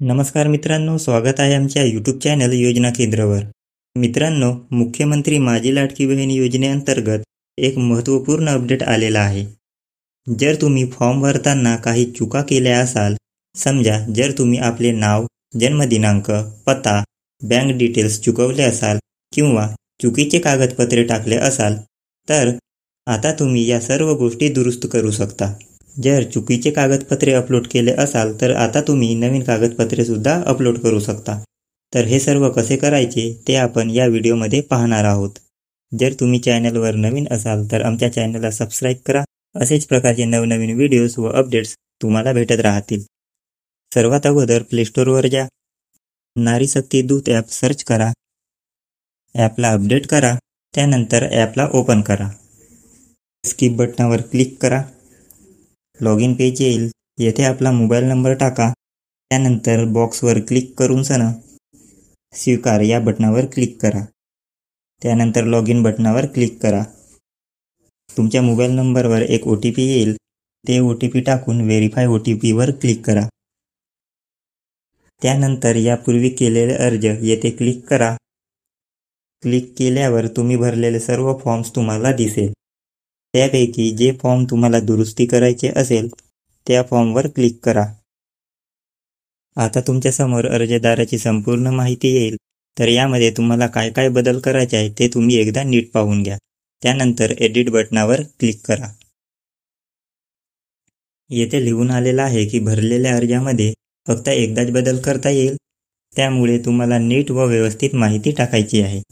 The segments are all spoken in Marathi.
नमस्कार मित्रांनो, स्वागत आहे आमच्या यूट्यूब चॅनल योजना केंद्रावर। मित्रांनो, मुख्यमंत्री माझी लाडकी बहीण योजनेअंतर्गत एक महत्त्वपूर्ण अपडेट आलेला आहे। जर तुम्ही फॉर्म भरताना काही चुका केल्या असाल, समजा जर तुम्ही आपले नाव, जन्मदिनांक, पत्ता, बँक डिटेल्स चुकवले असाल किंवा चुकीचे कागदपत्रे टाकले असाल, तर आता तुम्ही या सर्व गोष्टी दुरुस्त करू शकता। जर चुकीचे कागदपत्रे अपलोड केले असाल तर आता तुम्ही नवीन कागदपत्रे सुद्धा अपलोड करू शकता। तर हे सर्व कसे करायचे ते आपण या व्हिडिओमध्ये पाहणार आहोत। जर तुम्ही चॅनलवर नवीन असाल तर आमच्या चॅनलला सबस्क्राइब करा। असेच प्रकारचे नवनवीन व्हिडिओज व अपडेट्स तुम्हाला भेटत राहतील। सर्वात अगोदर प्ले स्टोअरवर जा, नारी शक्ती दूत ॲप सर्च करा, ॲपला अपडेट करा, त्यानंतर ॲपला ओपन करा। स्किप बटनावर क्लिक करा, लॉग इन पेज येईल। येथे आपला मोबाईल नंबर टाका, त्यानंतर बॉक्सवर क्लिक करून स्वीकार या बटनावर क्लिक करा, त्यानंतर लॉग इन बटनावर क्लिक करा। तुमच्या मोबाईल नंबरवर एक OTP येईल, ते OTP टाकून व्हेरीफाय OTP वर क्लिक करा। त्यानंतर यापूर्वी केलेले अर्ज येथे क्लिक करा। क्लिक केल्यावर तुम्ही भरलेले सर्व फॉर्म्स तुम्हाला दिसेल। त्यापैकी जे फॉर्म तुम्हाला दुरुस्ती करायचे असेल त्या फॉर्मवर क्लिक करा। आता तुमच्या समोर अर्जदाराची संपूर्ण माहिती येईल। तर यामध्ये तुम्हाला काय काय बदल करायचे आहे ते तुम्ही एकदा नीट पाहून घ्या। त्यानंतर एडिट बटनावर क्लिक करा। येथे लिहून आलेला आहे की भरलेल्या अर्जामध्ये फक्त एकदाच बदल करता येईल, त्यामुळे तुम्हाला नीट व व्यवस्थित माहिती टाकायची आहे।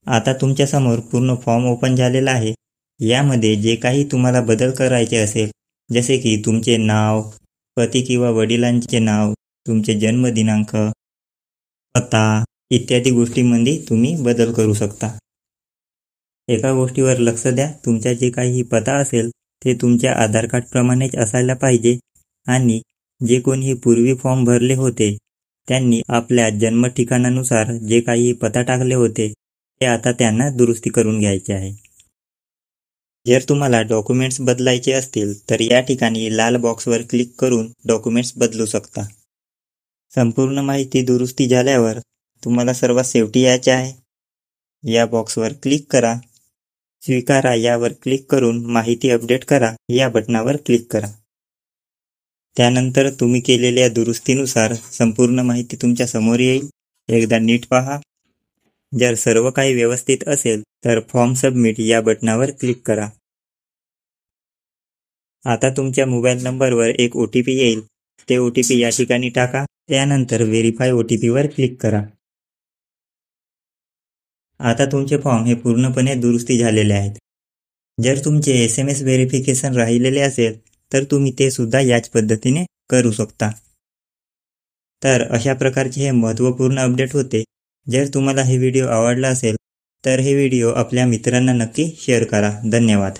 आता तुमच्या समोर पूर्ण फॉर्म ओपन झालेला आहे। यामध्ये जे काही तुम्हाला बदल करायचे असेल, जसे की तुमचे नाव, पती किंवा वडिलांचे नाव, तुमचे जन्मदिनांक, पत्ता इत्यादी गोष्टींमध्ये तुम्ही बदल करू शकता। एका गोष्टीवर लक्ष द्या, तुमचा जे काही पत्ता असेल ते तुमच्या आधार कार्ड प्रमाणेच असायला पाहिजे आणि जे कोणी पूर्वी फॉर्म भरले होते त्यांनी आपल्या जन्म ठिकाणानुसार जे काही पत्ता टाकले होते ते आता त्यांना दुरुस्ती करून घ्यायचे आहे। जर तुम्हाला डॉक्युमेंट्स बदलायचे असतील तर या ठिकाणी लाल बॉक्सवर क्लिक करून डॉक्युमेंट्स बदलू शकता। संपूर्ण माहिती दुरुस्ती झाल्यावर तुम्हाला सर्वात शेवटी यायचे आहे। या बॉक्सवर क्लिक करा, स्वीकारा यावर क्लिक करून माहिती अपडेट करा या बटनावर क्लिक करा। त्यानंतर तुम्ही केलेल्या दुरुस्तीनुसार संपूर्ण माहिती तुमच्या समोर येईल। एकदा नीट पहा। जर सर्व काही व्यवस्थित असेल तर फॉर्म सबमिट या बटनावर क्लिक करा। आता तुमच्या मोबाईल नंबरवर एक OTP येईल, ते OTP या ठिकाणी टाका, त्यानंतर व्हेरीफाय OTP वर क्लिक करा। आता तुमचे फॉर्म हे पूर्णपणे दुरुस्ती झालेले आहेत। जर तुमचे SMS व्हेरिफिकेशन राहिलेले असेल तर तुम्ही ते सुद्धा याच पद्धतीने करू शकता। तर अशा प्रकारचे हे महत्त्वपूर्ण अपडेट होते। जर तुम्हाला हे व्हिडिओ आवडला असेल तर हे व्हिडिओ आपल्या मित्रांना नक्की शेअर करा। धन्यवाद।